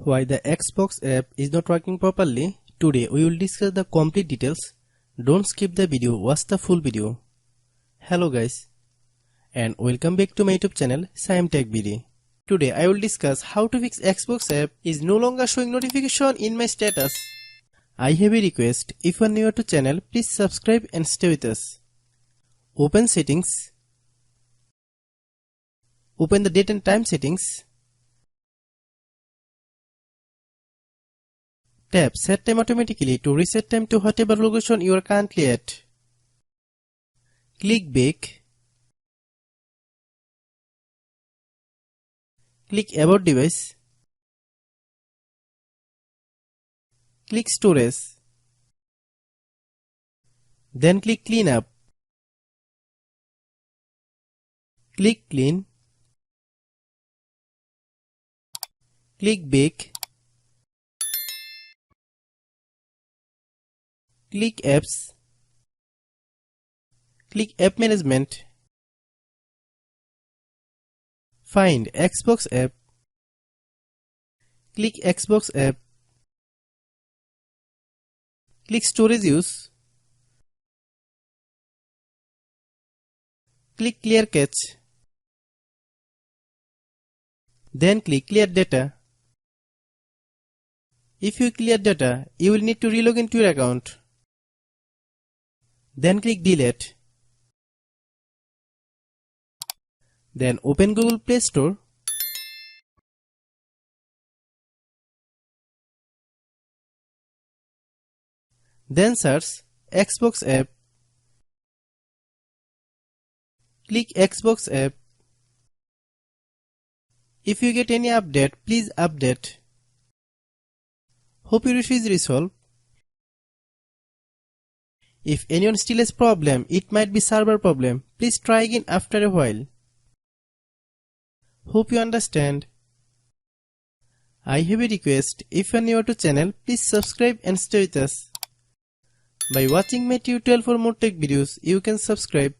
Why the Xbox app is not working properly? Today we will discuss the complete details. Don't skip the video, watch the full video. Hello guys and welcome back to my YouTube channel Shaem Tech BD. Today I will discuss how to fix Xbox app is no longer showing notification in my status. I have a request, if you are new to channel, please subscribe and stay with us. Open settings. Open the date and time settings. Tap set time automatically to reset time to whatever location you are currently at. Click back. Click about device. Click storage. Then click clean up. Click clean. Click back. Click apps. Click app management. Find Xbox app. Click Xbox app. Click storage use. Click clear cache. Then click clear data. If you clear data, you will need to relog into your account. Then click delete. Then open Google Play Store. Then search Xbox app. Click Xbox app. If you get any update, please update. Hope your issue is resolved. If anyone still has problem, it might be server problem. Please try again after a while. Hope you understand. I have a request, if you are new to channel, please subscribe and stay with us. By watching my tutorial for more tech videos, you can subscribe.